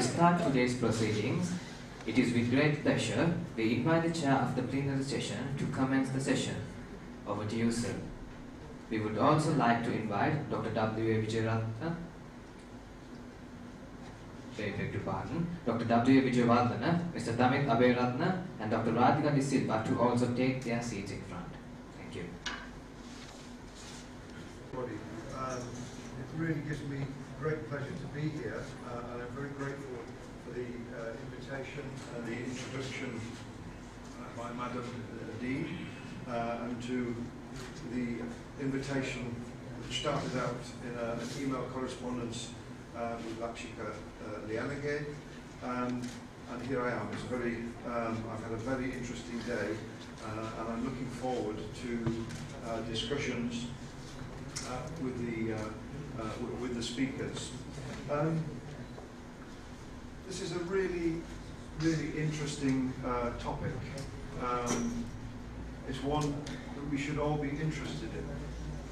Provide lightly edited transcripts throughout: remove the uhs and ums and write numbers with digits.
To start today's proceedings, it is with great pleasure we invite the chair of the plenary session to commence the session. Over to you, sir. We would also like to invite Dr. W.A. Vijayaratna, Dr. W.A. Vijayawardena, Mr. Damit Abeyratna, and Dr. Radhika De Silva to also take their seats in front. Thank you. It really gives me great pleasure to be here, and I'm very grateful for the invitation and the introduction by Madam Dean, and to the invitation which started out in an email correspondence with Lakshika Lianage, and here I am. It's I've had a very interesting day, and I'm looking forward to discussions with the speakers. This is a really interesting topic. It's one that we should all be interested in.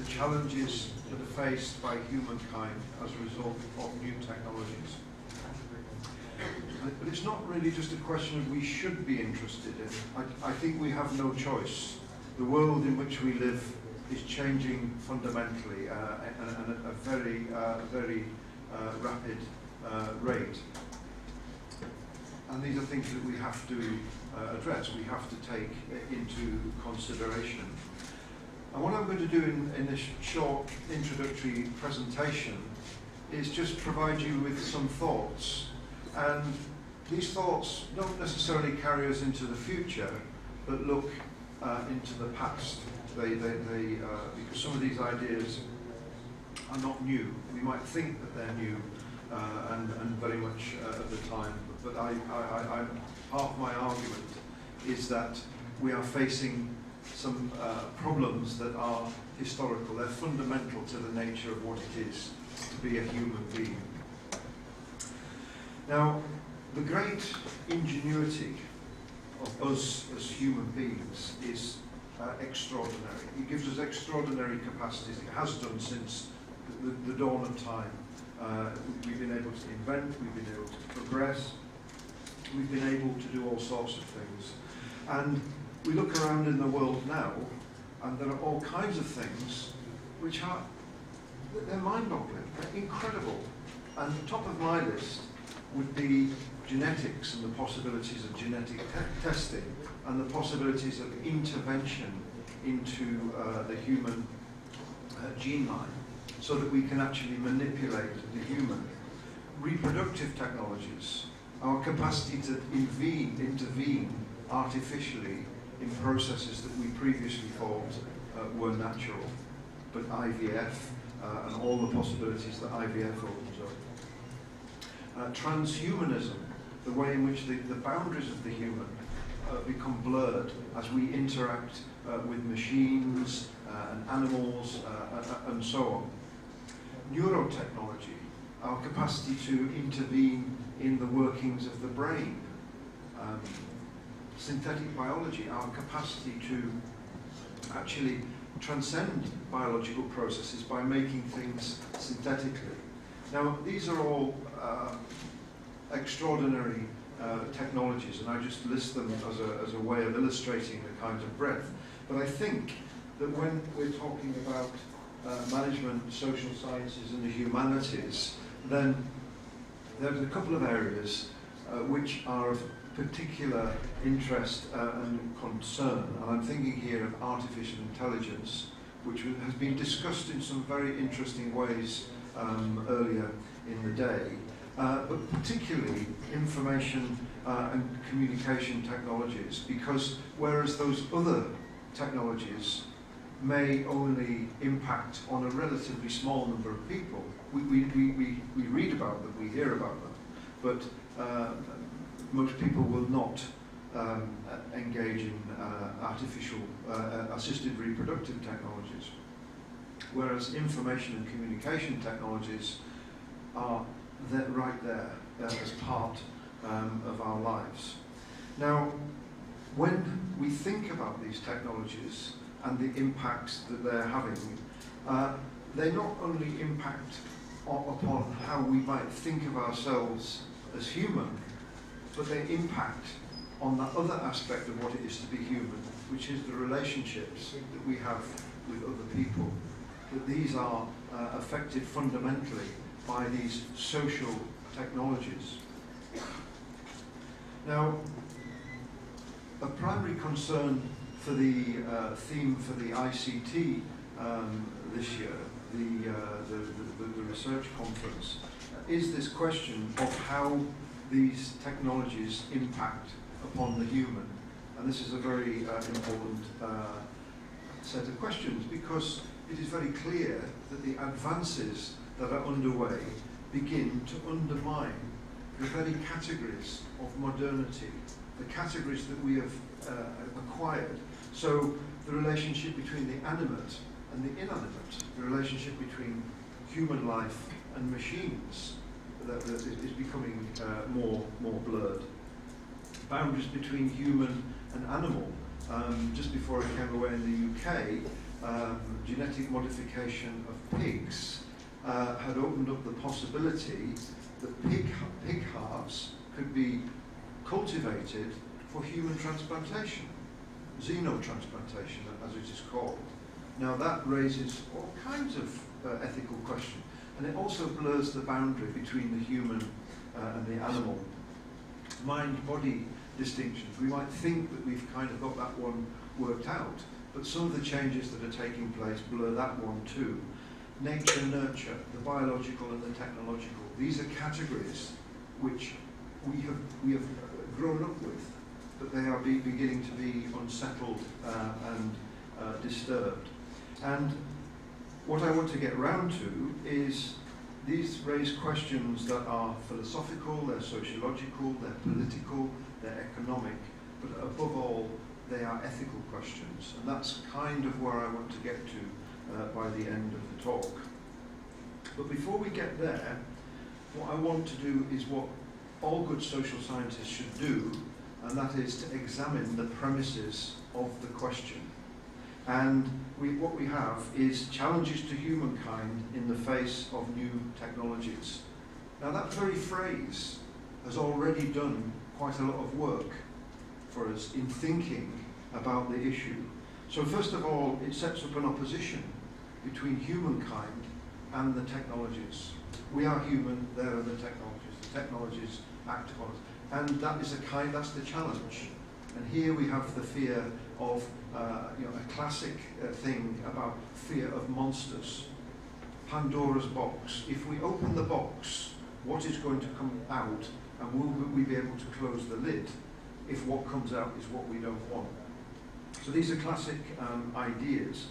The challenges that are faced by humankind as a result of new technologies. But it's not really just a question of we should be interested in. I think we have no choice. The world in which we live is changing fundamentally at a very rapid rate. And these are things that we have to address, we have to take into consideration. And what I'm going to do in this short introductory presentation is just provide you with some thoughts. And these thoughts don't necessarily carry us into the future, but look into the past. Because some of these ideas are not new. We might think that they're new and very much at the time, but part of my argument is that we are facing some problems that are historical. They're fundamental to the nature of what it is to be a human being. Now, the great ingenuity of us as human beings is extraordinary. It gives us extraordinary capacities. It has done since the dawn of time. We've been able to invent, we've been able to progress, we've been able to do all sorts of things. And we look around in the world now, and there are all kinds of things which they're mind-boggling, they're incredible. And top of my list would be genetics and the possibilities of genetic testing and the possibilities of intervention into the human gene line so that we can actually manipulate the human. Reproductive technologies, our capacity to intervene artificially in processes that we previously thought were natural, but IVF and all the possibilities that IVF opens up. Transhumanism, the way in which the boundaries of the human become blurred as we interact with machines and animals and so on. Neurotechnology, our capacity to intervene in the workings of the brain. Synthetic biology, our capacity to actually transcend biological processes by making things synthetically. Now, these are all extraordinary technologies, and I just list them as a way of illustrating the kind of breadth. But I think that when we're talking about management, social sciences, and the humanities, then there's a couple of areas which are of particular interest and concern. And I'm thinking here of artificial intelligence, which has been discussed in some very interesting ways earlier in the day, but particularly information and communication technologies, because whereas those other technologies may only impact on a relatively small number of people, we read about them, we hear about them, but most people will not engage in artificial assisted reproductive technologies, whereas information and communication technologies are right there as part of our lives. Now, when we think about these technologies and the impacts that they're having, they not only impact upon how we might think of ourselves as human, but they impact on that other aspect of what it is to be human, which is the relationships that we have with other people. That these are affected fundamentally by these social technologies. Now, a primary concern for the theme for the ICT this year, the research conference, is this question of how these technologies impact upon the human. And this is a very important set of questions, because it is very clear that the advances that are underway begin to undermine the very categories of modernity, the categories that we have acquired. So the relationship between the animate and the inanimate, the relationship between human life and machines, that is becoming more blurred. Boundaries between human and animal. Just before I came away in the UK, genetic modification of pigs had opened up the possibility that pig hearts could be cultivated for human transplantation, xenotransplantation as it is called. Now that raises all kinds of ethical questions, and it also blurs the boundary between the human and the animal. Mind-body distinctions. We might think that we've kind of got that one worked out, but some of the changes that are taking place blur that one too. Nature, nurture, the biological and the technological. These are categories which we have grown up with, but they are beginning to be unsettled and disturbed. And what I want to get round to is these raise questions that are philosophical, they're sociological, they're political, they're economic, but above all, they are ethical questions. And that's kind of where I want to get to by the end of the talk. But before we get there, what I want to do is what all good social scientists should do, and that is to examine the premises of the question. And what we have is challenges to humankind in the face of new technologies. Now that very phrase has already done quite a lot of work for us in thinking about the issue. So first of all, it sets up an opposition between humankind and the technologies. We are human, there are the technologies. The technologies act upon us. And that's the challenge. And here we have the fear of a classic thing about fear of monsters. Pandora's box. If we open the box, what is going to come out, and will we be able to close the lid if what comes out is what we don't want? So these are classic ideas.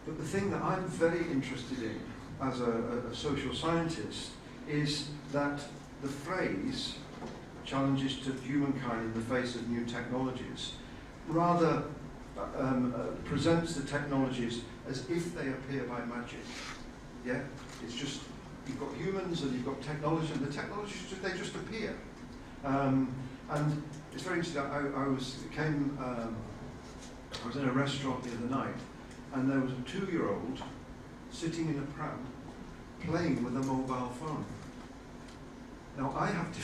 But the thing that I'm very interested in as a social scientist is that the phrase challenges to humankind in the face of new technologies rather presents the technologies as if they appear by magic. Yeah, it's just you've got humans and you've got technology, and the technologies they just appear. And it's very interesting. I was in a restaurant the other night, and there was a 2-year-old sitting in a pram playing with a mobile phone. Now I have to.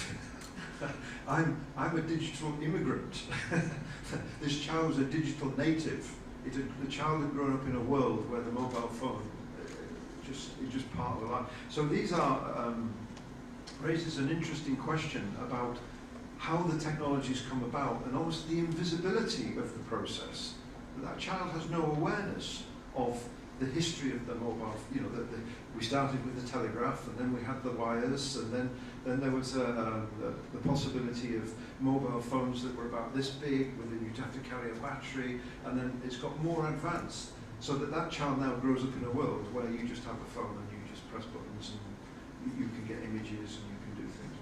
I'm a digital immigrant. This child was a digital native. The child had grown up in a world where the mobile phone is just part of life. So these raises an interesting question about how the technologies come about, and almost the invisibility of the process. That child has no awareness of the history of the mobile. We started with the telegraph, and then we had the wires, and then there was the possibility of mobile phones that were about this big, you'd have to carry a battery, and then it's got more advanced, so that child now grows up in a world where you just have a phone and you just press buttons and you can get images and you can do things.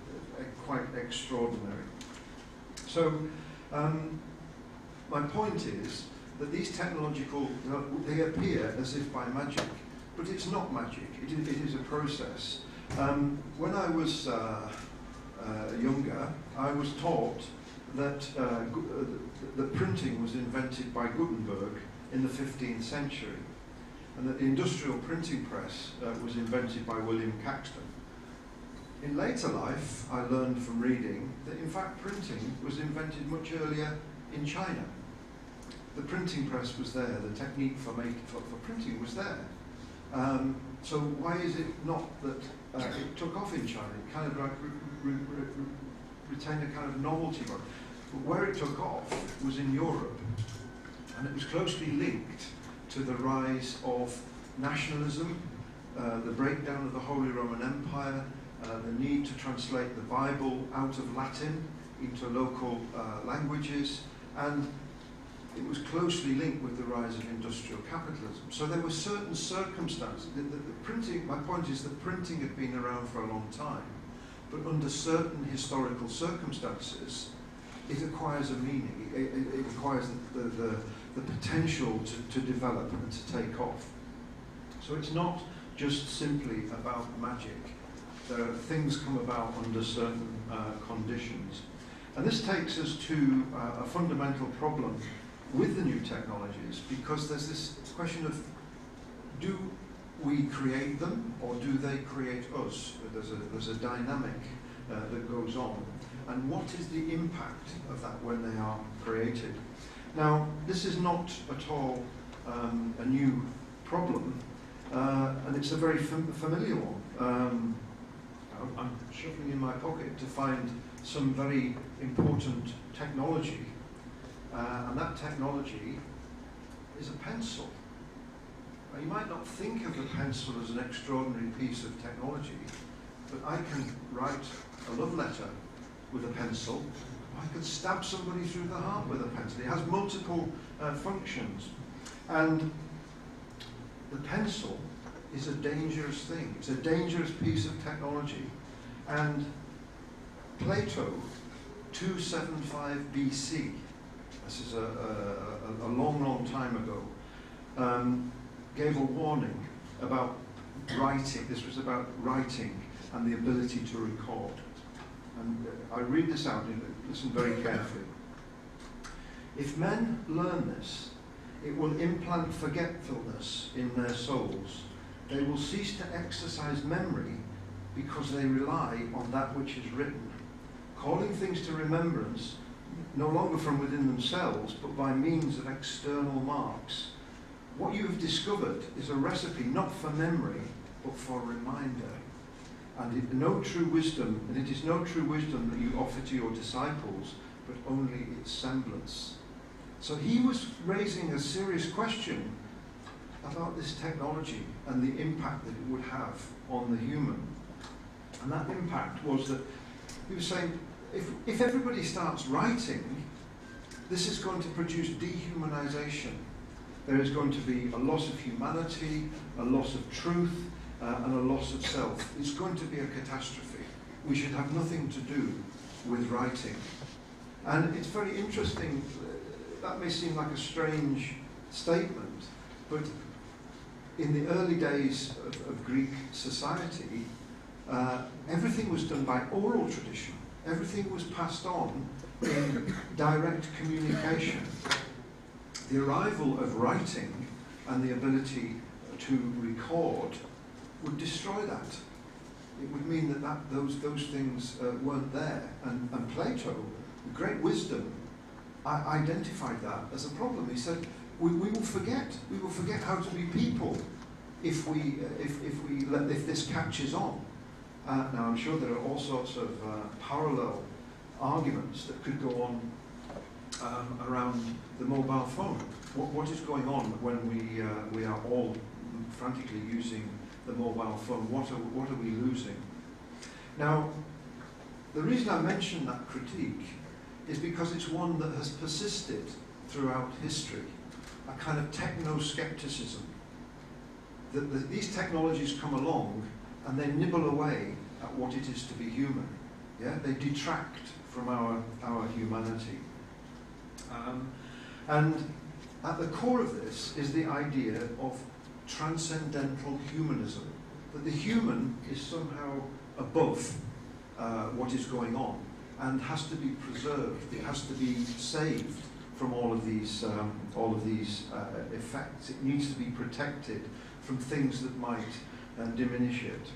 Quite extraordinary. So my point is that these technological, they appear as if by magic, but it's not magic, it is a process. When I was younger, I was taught that the printing was invented by Gutenberg in the 15th century, and that the industrial printing press was invented by William Caxton. In later life, I learned from reading that in fact printing was invented much earlier in China. The printing press was there, the technique for printing was there. So why is it not that it took off in China? It kind of like retained a kind of novelty. But where it took off was in Europe, and it was closely linked to the rise of nationalism, the breakdown of the Holy Roman Empire, the need to translate the Bible out of Latin into local languages, and it was closely linked with the rise of industrial capitalism. So there were certain circumstances. The printing, my point is that printing had been around for a long time, but under certain historical circumstances, it acquires a meaning. It acquires the potential to develop and to take off. So it's not just simply about magic. Things come about under certain conditions. And this takes us to a fundamental problem with the new technologies, because there's this question of, do we create them or do they create us? There's a dynamic that goes on. And what is the impact of that when they are created? Now, this is not at all a new problem, and it's a very familiar one. I'm shuffling in my pocket to find some very important technology, and that technology is a pencil. Now, you might not think of a pencil as an extraordinary piece of technology, but I can write a love letter with a pencil. I could stab somebody through the heart with a pencil. It has multiple functions. And the pencil is a dangerous thing. It's a dangerous piece of technology. And Plato, 275 BC, this is a long, long time ago, gave a warning about writing. This was about writing and the ability to record. And I read this out, listen very carefully. If men learn this, it will implant forgetfulness in their souls. They will cease to exercise memory because they rely on that which is written, calling things to remembrance no longer from within themselves, but by means of external marks. What you have discovered is a recipe not for memory, but for reminder. And it is no true wisdom that you offer to your disciples, but only its semblance. So he was raising a serious question about this technology and the impact that it would have on the human. And that impact was that he was saying, if everybody starts writing, this is going to produce dehumanization. There is going to be a loss of humanity, a loss of truth, and a loss of self. It's going to be a catastrophe. We should have nothing to do with writing. And it's very interesting, that may seem like a strange statement, but in the early days of Greek society, everything was done by oral tradition. Everything was passed on in direct communication. The arrival of writing and the ability to record would destroy that. It would mean that those things weren't there. And Plato, with great wisdom, identified that as a problem. He said, we will forget how to be people if this catches on. Now I'm sure there are all sorts of parallel arguments that could go on around the mobile phone. What is going on when we are all frantically using the mobile phone? What are we losing? Now, the reason I mention that critique is because it's one that has persisted throughout history, a kind of techno-skepticism. That these technologies come along and they nibble away at what it is to be human. Yeah, they detract from our humanity. And at the core of this is the idea of transcendental humanism, that the human is somehow above what is going on and has to be preserved. It has to be saved from all of these effects. It needs to be protected from things that might diminish it.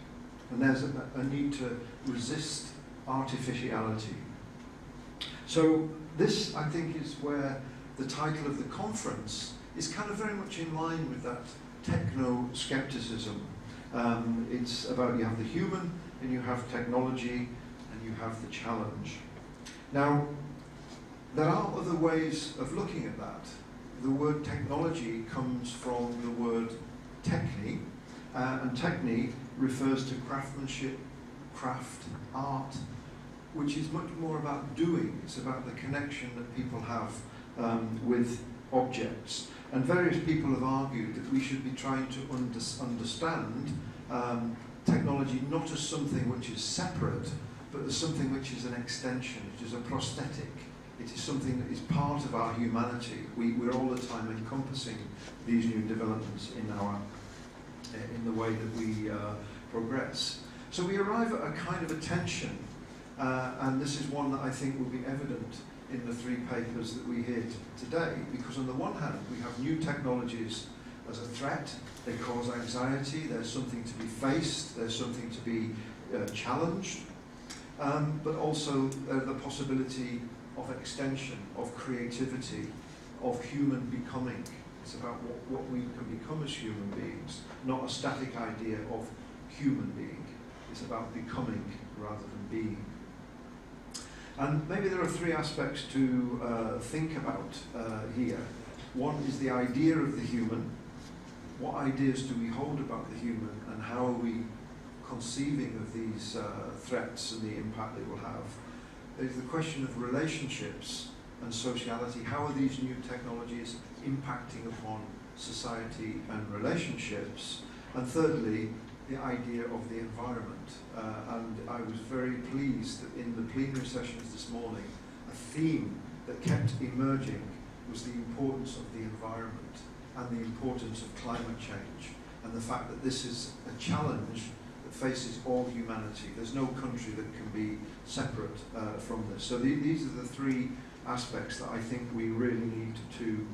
And there's a need to resist artificiality. So this, I think, is where the title of the conference is kind of very much in line with that techno-skepticism. It's about, you have the human, and you have technology, and you have the challenge. Now, there are other ways of looking at that. The word technology comes from the word techne, and techne refers to craftsmanship, craft, art, which is much more about doing. It's about the connection that people have with objects. And various people have argued that we should be trying to understand technology not as something which is separate, but as something which is an extension, which is a prosthetic. It is something that is part of our humanity. We're all the time encompassing these new developments in the way that we progress. So we arrive at a kind of a tension, and this is one that I think will be evident in the three papers that we hear today, because on the one hand we have new technologies as a threat. They cause anxiety, there's something to be faced, there's something to be challenged, but also the possibility of extension, of creativity, of human becoming. It's about what we can become as human beings, not a static idea of human being. It's about becoming rather than being. And maybe there are three aspects to think about here. One is the idea of the human. What ideas do we hold about the human, and how are we conceiving of these threats and the impact they will have? There's the question of relationships and sociality. How are these new technologies impacting upon society and relationships? And thirdly, the idea of the environment. And I was very pleased that in the plenary sessions this morning, a theme that kept emerging was the importance of the environment and the importance of climate change, and the fact that this is a challenge that faces all humanity. There's no country that can be separate from this. So these are the three aspects that I think we really need to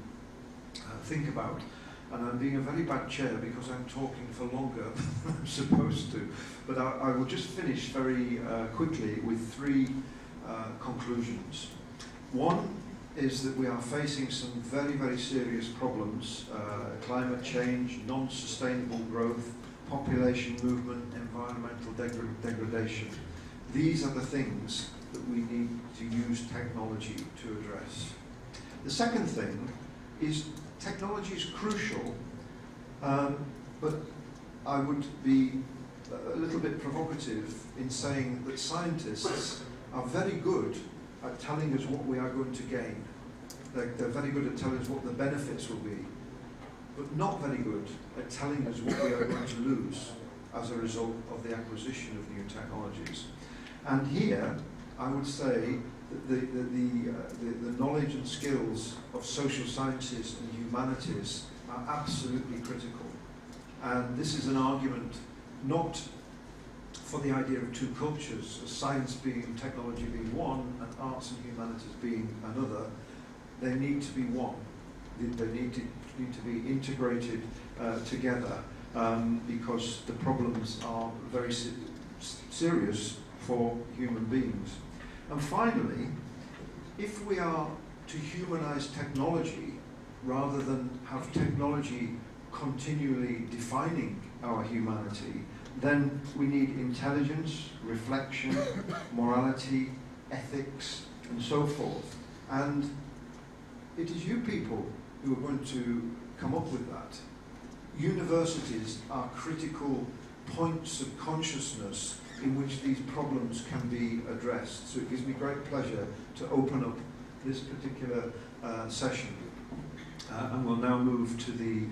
think about. And I'm being a very bad chair because I'm talking for longer than I'm supposed to. But I will just finish very quickly with three conclusions. One is that we are facing some very, very serious problems: climate change, non-sustainable growth, population movement, environmental degradation. These are the things that we need to use technology to address. The second thing is technology is crucial, but I would be a little bit provocative in saying that scientists are very good at telling us what we are going to gain. They're very good at telling us what the benefits will be, but not very good at telling us what we are going to lose as a result of the acquisition of new technologies. And here, I would say that the knowledge and skills of social sciences and humanities are absolutely critical. And this is an argument not for the idea of two cultures, science being, technology being one, and arts and humanities being another. They need to be one. They need to be integrated together because the problems are very serious for human beings. And finally, if we are to humanize technology rather than have technology continually defining our humanity, then we need intelligence, reflection, morality, ethics, and so forth. And it is you people who are going to come up with that. Universities are critical points of consciousness in which these problems can be addressed. So it gives me great pleasure to open up this particular session. And we'll now move to the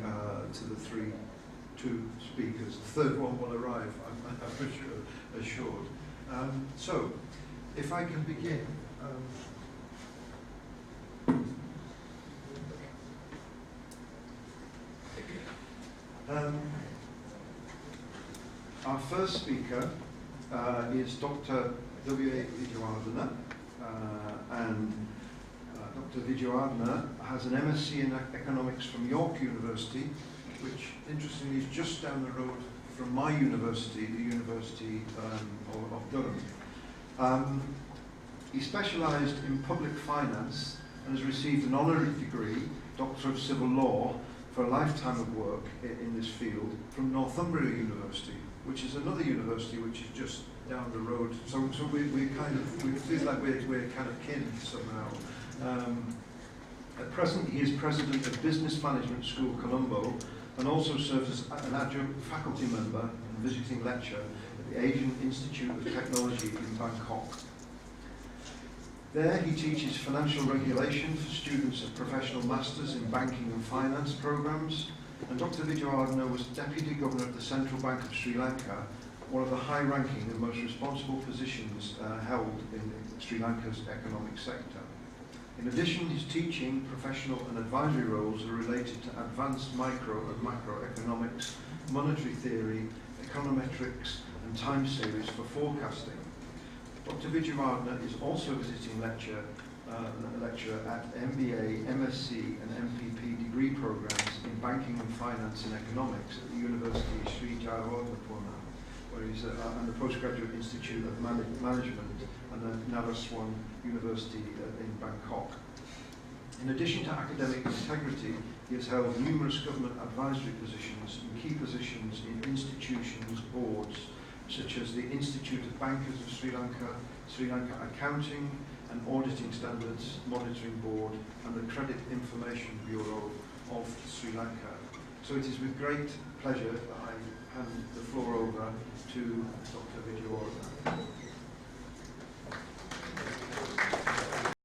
two speakers. The third one will arrive, I'm assured. So, if I can begin. Our first speaker is Dr. W.A. Vijayawardena, and Dr. Vijayawardena has an MSc in economics from York University, which interestingly is just down the road from my university, the University of Durham. He specialised in public finance and has received an honorary degree, Doctor of Civil Law, for a lifetime of work in this field from Northumbria University, which is another university which is just down the road. So we feel like we're kind of kin somehow. At present, he is president of Business Management School, Colombo, and also serves as an adjunct faculty member and visiting lecturer at the Asian Institute of Technology in Bangkok. There, he teaches financial regulation for students at professional masters in banking and finance programs. And Dr. Vijayawardena was Deputy Governor of the Central Bank of Sri Lanka, one of the high-ranking and most responsible positions held in Sri Lanka's economic sector. In addition, his teaching, professional and advisory roles are related to advanced micro and macroeconomics, monetary theory, econometrics, and time series for forecasting. Dr. Vijayawardena is also a visiting lecturer at MBA, MSc, and MPP degree programs in banking and finance and economics at the University of Sri Jayawardenepura, where he's and the Postgraduate Institute of Management and the Naraswan University in Bangkok. In addition to academic integrity, he has held numerous government advisory positions and key positions in institutions, boards, such as the Institute of Bankers of Sri Lanka Accounting and Auditing Standards Monitoring Board, and the Credit Information Bureau of Sri Lanka. So it is with great pleasure that I hand the floor over to Dr. Vijayawardena.